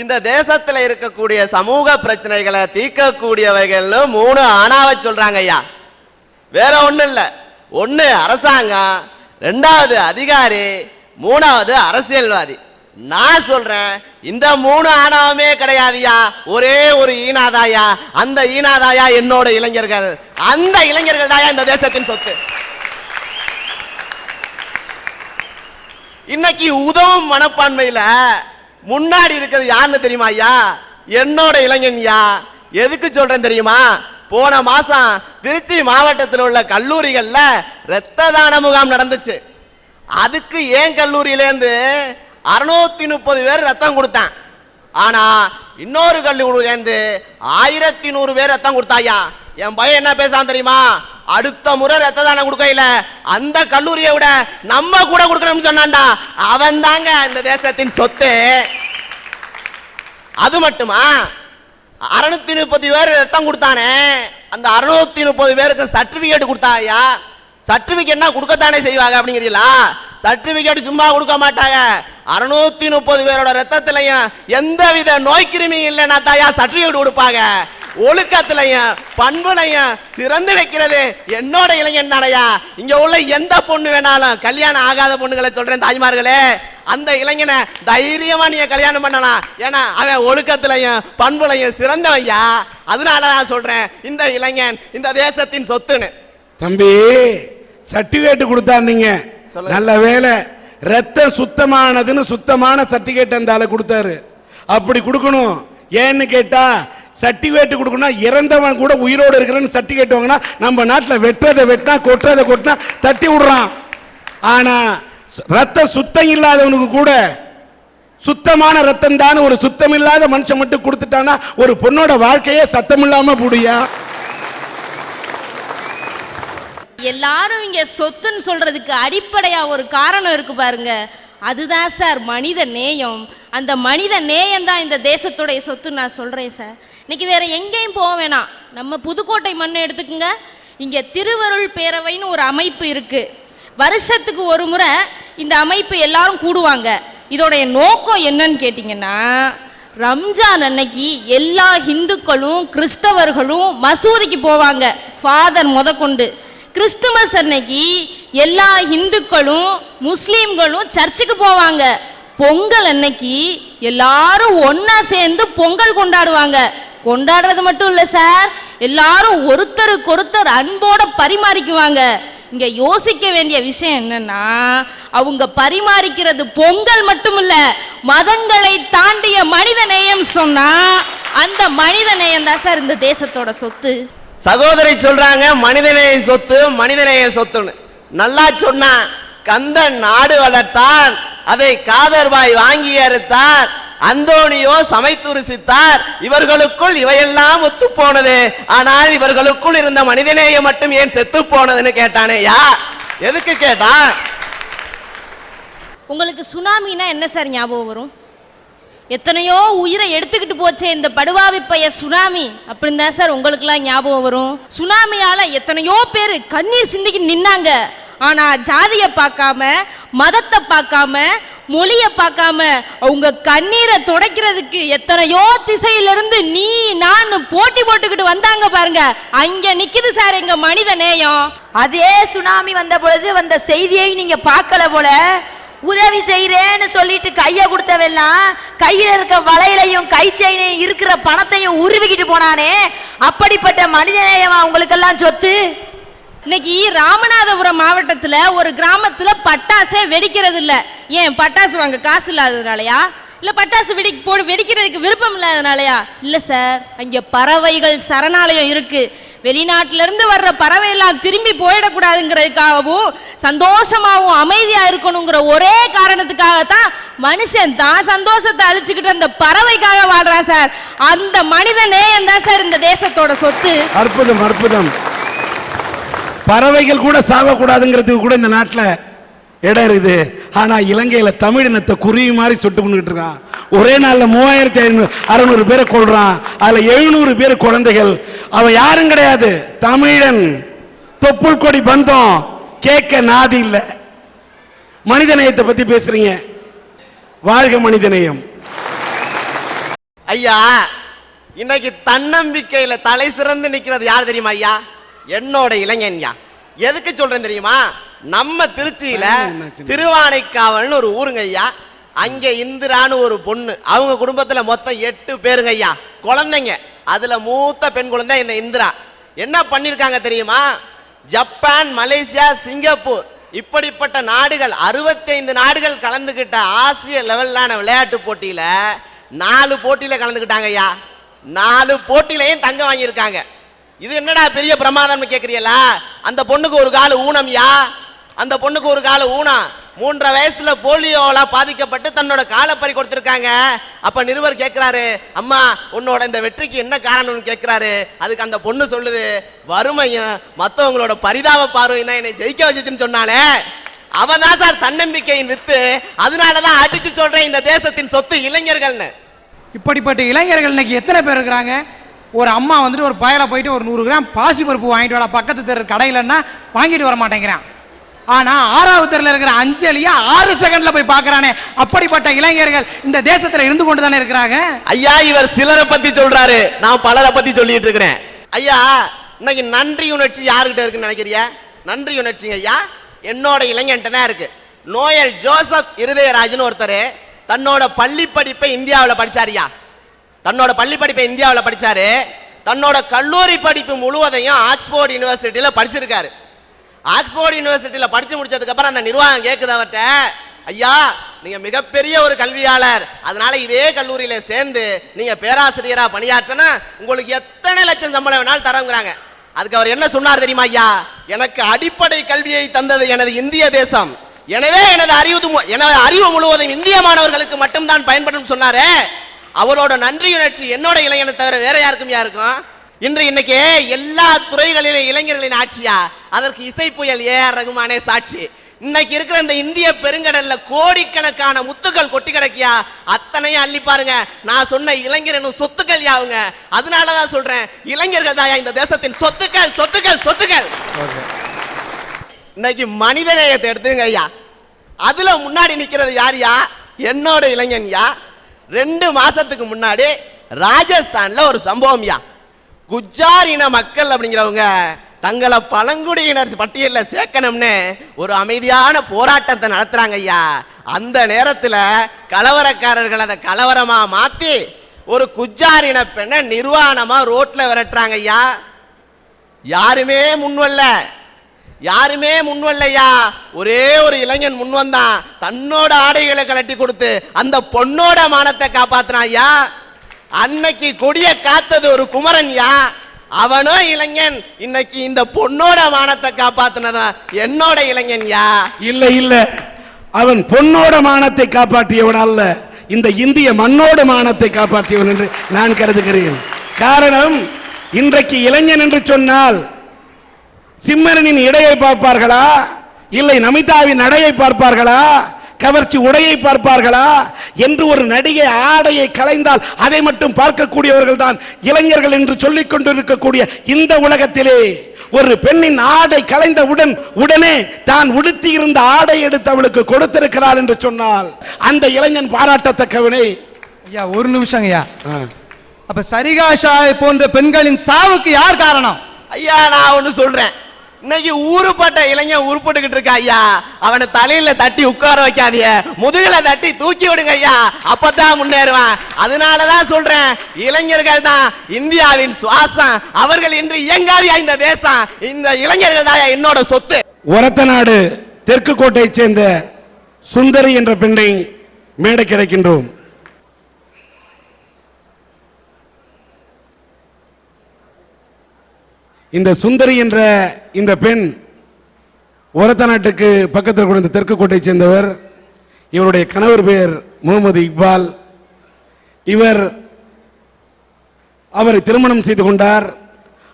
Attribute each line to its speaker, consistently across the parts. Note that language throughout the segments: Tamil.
Speaker 1: இந்த தேசத்துல இருக்கக்கூடிய சமூக பிரச்சனைகளை தீர்க்கக்கூடியவைகள்னு 3 ஆணாவை சொல்றாங்க ஐயா. வேற ஒண்ணும் இல்ல. 1 அரசாங்கம், 2வது அதிகாரி, 3வது அரசியல்வாதி. நான் சொல்றேன், இந்த 3 ஆணவமே கிடையாதுயா, ஒரே ஒரு ஈனாதாயா. அந்த ஈனாதாயா என்னோட இளைஞர்கள். அந்த இளைஞர்கள் தாயா இந்த தேசத்தின் சொத்து. இன்னைக்கு உதவும் மனப்பான்மையில முன்னாடி இருக்கிறது யாருன்னு தெரியுமா ஐயா? என்னோட இளைஞன்யா. எதுக்கு சொல்றேன் தெரியுமா? போன மாசம் திருச்சி மாவட்டத்தில் உள்ள கல்லூரிகள்ல இரத்த தான முகாம் நடந்துச்சு. அதுக்கு ஏன் கல்லூரியிலேருந்து 630 பேர் ரத்தம் கொடுத்தான். ஆனா இன்னொரு கல்லூரியிலேருந்து 1100 பேர் ரத்தம் கொடுத்தாயா. என் பையன் என்ன பேசுறான் தெரியுமா? அடுத்த முறை ரத்த தானம் கொடுக்கல, அந்த கல்லூரியை விட நம்ம கூட கொடுக்கணும்னு சொன்னான்டா. அவன் தாங்க இந்த தேசத்தின் சொத்து. அது மட்டுமா, 630 பேர் ரத்தம் கொடுத்தானே, அந்த 630 பேருக்கு சர்டிபிகேட் கொடுத்தாயா. சர்டிபிகேட்னா கொடுக்கத்தானே செய்வாங்க அப்படிங்கிறீங்களா? சர்டிபிகேட் சும்மா கொடுக்க மாட்டாங்க. 630 பேரோட ரத்தத்திலையும் எந்தவித நோய் கிருமி இல்லைன்னா தாயா சர்டிபிகேட் கொடுப்பாங்க. ஒழுக்கத்திலையும் பண்புலையும் சிறந்து நிற்கிறது என்னோட இளைஞன் தானையா. இங்க உள்ள எந்த பொண்ணு வேணாலும், கல்யாணம் ஆகாத பொண்ணுகளை சொல்றேன் தாய்மார்களே, அந்த இளைஞனை தைரியமா நீங்க கல்யாணம் பண்ணலாம். ஏன்னா அவன் ஒழுக்கத்திலையும் பண்புலையும் சிறந்தவையா. அதனாலதான் சொல்றேன், இந்த இளைஞன் இந்த தேசத்தின் சொத்துன்னு.
Speaker 2: தம்பி, சர்டிபிகேட் கொடுத்தாருங்க, நல்ல வேலை. ரத்தம் சுத்தமானதுன்னு சுத்தமான சர்டிபிகேட் அந்த ஆளு கொடுத்தாரு. அப்படி கொடுக்கணும். ஏன்னு கேட்டா, சர்டிபிகேட் கொடுக்கணும், இறந்தவன் கூட உயிரோடு இருக்கிறன்னு சர்டிபிகேட் வாங்கினா நம்ம நாட்டில் வெட்டுறதை வெட்டினா கொட்டுறதை கொட்டினா தட்டி விடுறான். ஆனா ரத்தம் சுத்தம் இல்லாதவனுக்கு கூட சுத்தமான ரத்தம் தான் ஒரு சுத்தம் இல்லாத மனுஷன் மட்டும் கொடுத்துட்டானா ஒரு பொண்ணோட வாழ்க்கையே சத்தம் இல்லாம போடியா.
Speaker 3: எல்லாரும் இங்க சொத்துன்னு சொல்றதுக்கு அடிப்படையா ஒரு காரணம் இருக்கு பாருங்க. அதுதான் சார் மனித நேயம். அந்த மனித நேயம் தான் இந்த தேசத்துடைய சொத்து நான் சொல்றேன் சார். இன்னைக்கு வேற எங்கேயும் போக வேணாம், நம்ம புதுக்கோட்டை மண்ணை எடுத்துக்குங்க. இங்க திருவருள் பேரவைன்னு ஒரு அமைப்பு இருக்கு. வருஷத்துக்கு ஒரு முறை இந்த அமைப்பு எல்லாரும் கூடுவாங்க. இதோடைய நோக்கம் என்னன்னு கேட்டிங்கன்னா, ரம்ஜான் அன்னைக்கு எல்லா இந்துக்களும் கிறிஸ்தவர்களும் மசூதிக்கு போவாங்க, ஃபாதர் முதற்கொண்டு. கிறிஸ்துமஸ் அன்னைக்கு எல்லா இந்துக்களும் முஸ்லீம்களும் சர்ச்சுக்கு போவாங்க. பொங்கல் அன்னைக்கு எல்லாரும் ஒன்னா சேர்ந்து பொங்கல் கொண்டாடுவாங்க. கொண்டாடுறது மட்டும் இல்ல சார், எல்லாரும் ஒருத்தருக்கு ஒருத்தர் அன்போட பரிமாறிக்குவாங்க. இங்க யோசிக்க வேண்டிய விஷயம் என்னன்னா, அவங்க பரிமாறிக்கிறது பொங்கல் மட்டும் இல்ல, மதங்களை தாண்டிய மனித நேயம். சொன்னா அந்த மனித நேயம் தான் சார் இந்த தேசத்தோட சொத்து.
Speaker 1: சகோதரி சொல்றாங்க மனிதநேய சொத்து, மனிதநேய சொத்துன்னு. நல்லா சொன்னா, கந்தன் நாடு வளர்த்தான், அதை காதர்பாய் வாங்கி அறுத்தார், அந்தோனியோ சமைத்து ருசித்தார், இவர்களுக்குள் இவையெல்லாம் ஒத்து போனது, ஆனால் இவர்களுக்குள் இருந்த மனிதநேயம் மட்டும் ஏன் செத்து போனதுன்னு கேட்டானே. யா எதுக்கு கேட்டா?
Speaker 3: உங்களுக்கு சுனாமினா என்ன சார் ஞாபகம் வரும்? எத்தனையோ உயிரை எடுத்துக்கிட்டு போச்சே இந்த படுவாவி பைய சுனாமி, அப்படின்னு தான் சார் உங்களுக்குலாம் ஞாபகம் வரும். சுனாமியால எத்தனையோ பேர் கண்ணீர் சிந்திக்கு நின்னாங்க. ஆனா ஜாதியை பார்க்காம, மதத்தை பார்க்காம, மொழியை பார்க்காம அவங்க கண்ணீரை துடைக்கிறதுக்கு எத்தனையோ திசையிலிருந்து நீ நான் போட்டி போட்டுக்கிட்டு வந்தாங்க பாருங்க. அங்க நிக்குது சார் எங்க மனித நேயம்.
Speaker 4: அதே சுனாமி வந்த பொழுது வந்த செய்தியை நீங்க பார்க்கல போல. உதவி செய்யறேன்னு சொல்லிட்டு கைய கொடுத்தவெல்லாம் கையில இருக்க வளையலையும் கை செயினையும் இருக்கிற பணத்தையும் உருவிக்கிட்டு போனானே, அப்படிப்பட்ட மனிதநேயமா உங்களுக்கெல்லாம் சொத்து?
Speaker 3: இன்னைக்கு ராமநாதபுரம் மாவட்டத்துல ஒரு கிராமத்துல பட்டாசே வெடிக்கிறது இல்ல. ஏன்? பட்டாசு வாங்க காசு இல்லாததுனாலயா? இல்ல பட்டாசு வெடிக்கிறதுக்கு விருப்பம் இல்லாதனாலயா? இல்ல சார், அங்க பறவைகள் சரணாலயம் இருக்கு. வெளிநாட்டில இருந்து வர்ற பறவை எல்லாம் திரும்பி போயிடக்கூடாதுங்கிறதுக்காகவும் சந்தோஷமாகவும் அமைதியா இருக்கணுங்கிற ஒரே காரணத்துக்காகத்தான் மனுஷன் தான் சந்தோஷத்தை அழிச்சுக்கிட்டு அந்த பறவைக்காக வாழ்றான் சார். அந்த மனித நேயம் தான் சார் இந்த தேசத்தோட சொத்து.
Speaker 2: அற்புதம், அற்புதம். பறவைகள் கூட சாகக்கூடாதுங்கிறதுக்கு கூட இந்த நாட்டில் இடம் இருக்குது. ஆனா இலங்கையில தமிழினத்தை குருவி மாதிரி சுட்டு கொண்டுகிட்டு இருக்கான். ஒரே நாள்ல 3600 பேரை கொள்றான். அதுல 700 பேர் குழந்தைகள். அவன் யாரும் கிடையாது, தமிழன். தொப்புள் கொடி பந்தம், கேட்க நாதி இல்ல. மனிதநேயத்தை பத்தி பேசுறீங்க. வாழ்க மனிதநேயம்.
Speaker 1: ஐயா, இன்னைக்கு தன்னம்பிக்கையில தலை சிறந்து நிக்கிறது யார் தெரியுமா ஐயா? என்னோட இளைஞன்யா. எதுக்கு சொல்றேன் தெரியுமா? நம்ம திருச்சியில திருவானைக்காவல்னு ஒரு ஊருங்க ஐயா. அங்க இந்திரான்னு ஒரு பொண்ணு, அவங்க குடும்பத்துல மொத்தம் 8 பேருங்க ஐயா, குழந்தைங்க. அதுல மூத்த பெண் குழந்தை இந்த இந்திரா. என்ன பண்ணிருக்காங்க தெரியுமா? ஜப்பான், மலேசியா, சிங்கப்பூர் இப்படிப்பட்ட நாடுகள் 65 நாடுகள் கலந்துகிட்ட ஆசிய லெவலான விளையாட்டு போட்டியில 4 போட்டியில கலந்துக்கிட்டாங்க ஐயா. 4 போட்டியிலையும் தங்கம் வாங்கியிருக்காங்க. இது என்னடா பெரிய பிரமாதம்னு கேக்குறீங்களா? அந்த பொண்ணுக்கு ஒரு கால ஊனம்யா. அந்த பொண்ணுக்கு ஒரு கால ஊனம். 3 வயசுல போலியோல பாதிக்கப்பட்டு தன்னோட காலை பறி கொடுத்திருக்காங்க. அப்ப நிருபர் கேட்கிறாரு, அம்மா உன்னோட இந்த வெற்றிக்கு என்ன காரணம்னு கேட்கிறாரு. அதுக்கு அந்த பொண்ணு சொல்லுது, வறுமையும் மற்றவங்களோட பரிதாப பார்வையும் என்னை ஜெயிக்க வச்சுன்னு சொன்னாலே அவன் தான் சார் தன்னம்பிக்கையின் வித்து. அதனாலதான் அடிச்சு சொல்றேன், இந்த தேசத்தின் சொத்து இளைஞர்கள்னு.
Speaker 5: இப்படிப்பட்ட இளைஞர்கள் இன்னைக்கு எத்தனை பேர் இருக்கிறாங்க? ஒரு அம்மா வந்துட்டு ஒரு பயலை போயிட்டு ஒரு 100 கிராம் பாசி பருப்பு வாங்கிட்டு வர பக்கத்து தெரு கடையிலன்னா வாங்கிட்டு வர மாட்டேங்கிறான். ஆனா 6வது தெருல இருக்கிற அஞ்சலியா 6 செகண்ட்ல போய் பாக்குறானே. அப்படிப்பட்ட இளைஞர்கள் இந்த தேசத்துல இருந்து கொண்டு தானே இருக்கிறாங்க.
Speaker 1: ஐயா, இவர் சிலரை பத்தி சொல்றாரு, நான் பலரை பத்தி சொல்லிட்டு இருக்கிறேன். ஐயா, இன்னைக்கு நன்றி உணர்ச்சி யாருக்கிட்ட இருக்குன்னு நினைக்கிறியா? நன்றி உணர்ச்சிங்க ஐயா என்னோட இளைஞன்ட்ட தான் இருக்கு. நோயல் ஜோசப் இருதயராஜன் ஒருத்தர் தன்னோட பள்ளி படிப்பை இந்தியாவில் படிச்சாரியா. தன்னோட பள்ளி படிப்பை இந்தியாவில் படிச்சாரு. தன்னோட கல்லூரி படிப்பு முழுவதையும் ஆக்ஸ்போர்ட் யூனிவர்சிட்டியில படிச்சிருக்காரு. ஆக்ஸ்போர்ட் யூனிவர்சிட்டியில படிச்சு முடிச்சதுக்கு அப்புறம் அந்த நிர்வாகம் கேக்குது அவர்கிட்ட, ஐயா நீங்க மிகப்பெரிய ஒரு கல்வியாளர், அதனால இதே கல்லூரியில சேர்ந்து நீங்க பேராசிரியரா பணியாற்றினா உங்களுக்கு எத்தனை லட்சம் சம்பளம் வேணாலும் தரங்கிறாங்க. அதுக்கு அவர் என்ன சொன்னார் தெரியுமா ஐயா? எனக்கு அடிப்படை கல்வியை தந்தது எனது இந்திய தேசம், எனவே எனது அறிவு முழுவதும் இந்திய மாணவர்களுக்கு மட்டும்தான் பயன்படும் சொன்னாரே. அவரோட நன்றி உணர்ச்சி என்னோட இளைஞனை தவிர வேற யாருக்கும் யாருக்கும்? இன்னைக்கு எல்லா துறைகளிலும் இளைஞர்களின் ஆட்சியா, அதற்கு இசை புயல் ஏஆர் ரகுமானே சாட்சி. இன்னைக்கு இருக்கிற இந்த இந்திய பெருங்கடல்ல கோடிக்கணக்கான முத்துக்கள் கொட்டி கிடக்கியா, அத்தனையும் அள்ளி பாருங்க. நான் சொன்ன இளைஞர் சொத்துக்கள் யாவுங்க. அதனாலதான் சொல்றேன், இளைஞர்கள் தான் இந்த தேசத்தின் சொத்துக்கள் சொத்துக்கள் சொத்துக்கள். இன்னைக்கு மனிதநேயத்தை எடுத்துங்க ஐயா, அதுல முன்னாடி நிக்கிறது யாரியா? என்னோட இளைஞன்யா. 2 மாசத்துக்கு முன்னாடி ராஜஸ்தான்ல ஒரு சம்பவம்யா. குஜார் இன மக்கள் அப்படிங்கிறவங்க தங்களை பழங்குடியினர் பட்டியலில் சேர்க்கணும்னு ஒரு அமைதியான போராட்டத்தை நடத்துறாங்க ஐயா. அந்த நேரத்தில் கலவரக்காரர்கள் அதை கலவரமா மாத்தி ஒரு குஜார் இன பெண்ணை நிர்வாணமா ரோட்ல விரட்டுறாங்க ஐயா. யாருமே முன்வல்லையா. ஒரே ஒரு இளைஞன் முன் வந்தான், தன்னோட ஆடைகளை கலட்டி கொடுத்து அந்த பொண்ணோட மானத்தை காப்பாத்தினான் ஐயா. அன்னைக்கு கொடிய காத்தது ஒரு குமரன்யா, அவனோ இளைஞன். இன்னைக்கு இந்த பொண்ணோட மானத்தை காப்பாத்தினதா என்னோட இளைஞன்யா.
Speaker 2: இல்ல அவன் பொண்ணோட மானத்தை காப்பாற்றியவன் அல்ல, இந்த இந்திய மண்ணோட மானத்தை காப்பாற்றியவன் என்று நான் கருதுகிறேன். காரணம், இன்றைக்கு இளைஞன் என்று சொன்னால் சிம்மரனின் இடையை பார்ப்பார்களா, இல்லை நமிதாவின் நடையை பார்ப்பார்களா, கவர்ச்சி உடையை பார்ப்பார்களா என்று ஒரு நடிகை ஆடையை களைந்தால் அதை மட்டும் பார்க்கக்கூடியவர்கள் தான் இளைஞர்கள் என்று சொல்லிக் கொண்டிருக்கக்கூடிய இந்த உலகத்திலே ஒரு பெண்ணின் ஆடை களைந்த உடனே தான் உடுத்தி இருந்த ஆடை எடுத்து அவளுக்கு கொடுத்திருக்கிறார் என்று சொன்னால் அந்த இளைஞன் பாராட்டத்தக்கவனே.
Speaker 5: ஐயா ஒரு நிமிஷம் ஐயா, அப்ப சரிகாஷா போன்ற பெண்களின் சாவுக்கு யார் காரணம்?
Speaker 1: ஐயா நான் ஒண்ணு சொல்றேன், இன்னைக்கு ஊருப்பட்ட இளைஞன் உருப்பட்டுக்கிட்டு இருக்கா ஐயா. அவனை தலையில தட்டி உட்கார வைக்காதீங்க, முதுகுல தட்டி தூக்கி விடுங்க ஐயா, அப்பதான் முன்னேறுவான். அதனாலதான் சொல்றேன், இளைஞர்கள் தான் இந்தியாவின் சுவாசம். அவர்கள் இன்று இயங்காதியா இந்த தேசம். இந்த இளைஞர்கள் தான் என்னோட சொத்து.
Speaker 2: ஒரத்தநாடு தெற்கு கோட்டையை சேர்ந்த சுந்தரி என்ற பெண்ணை மேடை கிடைக்கின்றோம். இந்த சுந்தரி என்ற இந்த பெண் ஒரத்தநாட்டுக்கு பக்கத்தில் கூட தெற்கு கோட்டையை சேர்ந்தவர். இவருடைய கணவர் பெயர் முகமது இக்பால். அவரை திருமணம் செய்து கொண்டார்.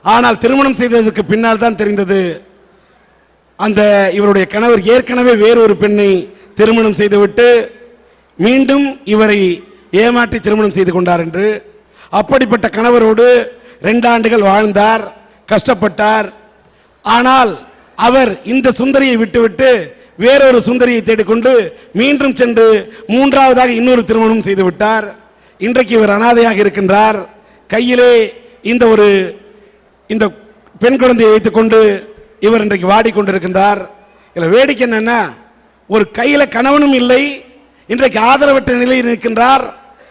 Speaker 2: ஆனால் திருமணம் செய்ததற்கு பின்னால் தான் தெரிந்தது அந்த இவருடைய கணவர் ஏற்கனவே வேறொரு பெண்ணை திருமணம் செய்துவிட்டு மீண்டும் இவரை ஏமாற்றி திருமணம் செய்து கொண்டார் என்று. அப்படிப்பட்ட கணவரோடு 2 ஆண்டுகள் வாழ்ந்தார், கஷ்டப்பட்டார். ஆனால் அவர் இந்த சுந்தரியை விட்டுவிட்டு வேறொரு சுந்தரியை தேடிக்கொண்டு மீண்டும் சென்று 3ஆவதாக இன்னொரு திருமணம் செய்து விட்டார். இன்றைக்கு இவர் அனாதையாக இருக்கின்றார். கையிலே இந்த பெண் குழந்தையை வைத்துக்கொண்டு இவர் இன்றைக்கு வாடிக்கொண்டிருக்கின்றார். இதில் வேடிக்கை என்னன்னா, ஒரு கையில கணவனும் இல்லை, இன்றைக்கு ஆதரவற்ற நிலையில் நிற்கின்றார்.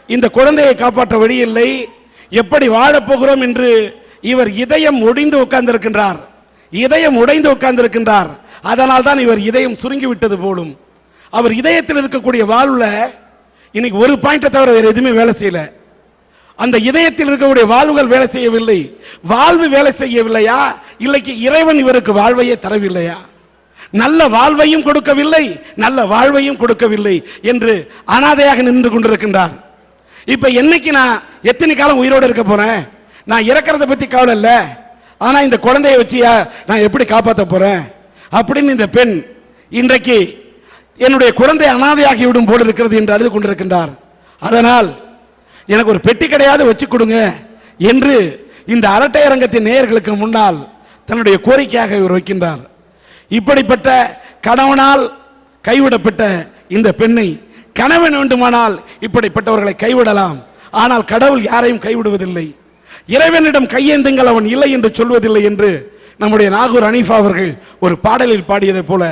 Speaker 2: இந்த குழந்தையை காப்பாற்ற வழி இல்லை, எப்படி வாழப்போகிறோம் என்று இவர் இதயம் ஒடிந்து உட்கார்ந்திருக்கின்றார். இதயம் உடைந்து உட்கார்ந்திருக்கின்றார். அதனால் தான் இவர் இதயம் சுருங்கி விட்டது போலும். அவர் இதயத்தில் இருக்கக்கூடிய வாழ்வுல இன்னைக்கு ஒரு பாயிண்டை தவிர வேறு எதுவுமே வேலை செய்யல. அந்த இதயத்தில் இருக்கக்கூடிய வாழ்வுகள் வேலை செய்யவில்லை. வாழ்வு வேலை செய்யவில்லையா, இல்லைக்கு இறைவன் இவருக்கு வாழ்வையே தரவில்லையா? நல்ல வாழ்வையும் கொடுக்கவில்லை, நல்ல வாழ்வையும் கொடுக்கவில்லை என்று அனாதையாக நின்று கொண்டிருக்கின்றார். இப்ப என்னைக்கு நான் எத்தனை காலம் உயிரோடு இருக்க போறேன்? நான் இறக்கிறத பத்தி கவலை இல்லை, ஆனா இந்த குழந்தையை வச்சியா நான் எப்படி காப்பாற்ற போறேன் அப்படின்னு இந்த பெண் இன்றைக்கு என்னுடைய குழந்தை அனாதையாகி விடும் போல இருக்கிறது என்று அழுது கொண்டிருக்கின்றார். அதனால் எனக்கு ஒரு பெட்டி கிடையாது வச்சு கொடுங்க என்று இந்த அரட்டை அரங்கத்தின் நேயர்களுக்கு முன்னால் தன்னுடைய கோரிக்கையாக இவர் வைக்கின்றார். இப்படிப்பட்ட கணவனால் கைவிடப்பட்ட இந்த பெண்ணை கணவன் வேண்டுமானால் இப்படிப்பட்டவர்களை கைவிடலாம், ஆனால் கடவுள் யாரையும் கைவிடுவதில்லை. இறைவனிடம் கையேந்துங்கள், அவன் இல்லை என்று சொல்வதில்லை என்று நம்முடைய நாகூர் அனீஃபா அவர்கள் ஒரு பாடலில் பாடியதை போல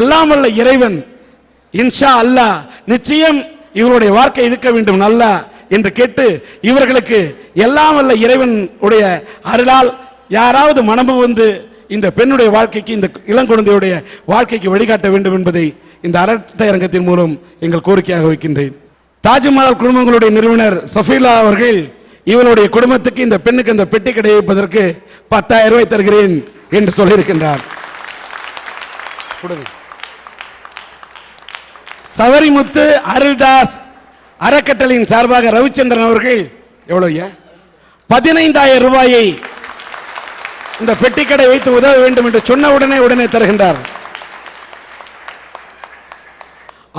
Speaker 2: எல்லாம் வல்ல இறைவன் இன்ஷா அல்லாஹ் நிச்சயம் இவருடைய வாழ்க்கை இருக்க வேண்டும் நல்லா என்று கேட்டு இவர்களுக்கு எல்லாம் வல்ல இறைவன் உடைய அருளால் யாராவது மனமு வந்து இந்த பெண்ணுடைய வாழ்க்கைக்கு, இந்த இளங்குழந்தையுடைய வாழ்க்கைக்கு வழிகாட்ட வேண்டும் என்பதை இந்த அரட்டை அரங்கத்தின் மூலம் எங்கள் கோரிக்கையாக வைக்கின்றேன். தாஜ்மஹால் குடும்பங்களுடைய நிறுவனர் சஃபீலா அவர்கள் இவருடைய குடும்பத்துக்கு இந்த பெண்ணுக்கு அந்த பெட்டி கடை வைப்பதற்கு 10,000 ரூபாய் தருகிறேன் என்று சொல்லியிருக்கின்றார். சவரிமுத்து அருள்தாஸ் அறக்கட்டளையின் சார்பாக ரவிச்சந்திரன் அவர்கள் எவ்வளவு 15,000 ரூபாயை இந்த பெட்டிக்கடை வைத்து உதவ வேண்டும் என்று சொன்ன உடனே தருகின்றார்.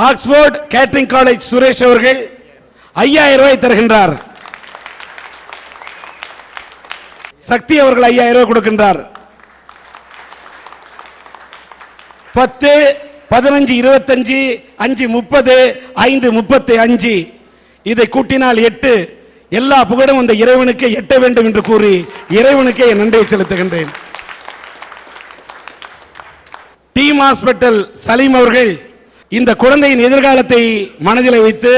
Speaker 2: ஆக்ஸ்போர்ட் கேட்டரிங் காலேஜ் சுரேஷ் அவர்கள் 5,000 ரூபாய் தருகின்றார். சக்தி அவர்கள் 5,000 ரூபாய் கொடுக்கின்றார். 10, 15, 25, 5, 30, 5, 35 இதை கூட்டினால் 8. எல்லா புகழும் அந்த இறைவனுக்கு எட்ட வேண்டும் என்று கூறி இறைவனுக்கே நன்றியை செலுத்துகின்றேன். டீம் ஹாஸ்பிட்டல் சலீம் அவர்கள் இந்த குழந்தையின் எதிர்காலத்தை மனதில் வைத்து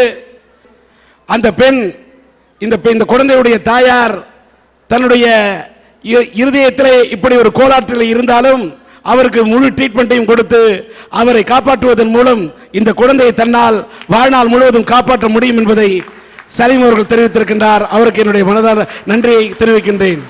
Speaker 2: அந்த பெண் இந்த குழந்தையுடைய தாயார் தன்னுடைய இருதயத்திலே இப்படி ஒரு கோளாற்றில் இருந்தாலும் அவருக்கு முழு ட்ரீட்மெண்ட்டையும் கொடுத்து அவரை காப்பாற்றுவதன் மூலம் இந்த குழந்தையை தன்னால் வாழ்நாள் முழுவதும் காப்பாற்ற முடியும் என்பதை சலீம் அவர்கள் தெரிவித்திருக்கின்றார். அவருக்கு என்னுடைய மனதார நன்றியை தெரிவிக்கின்றேன்.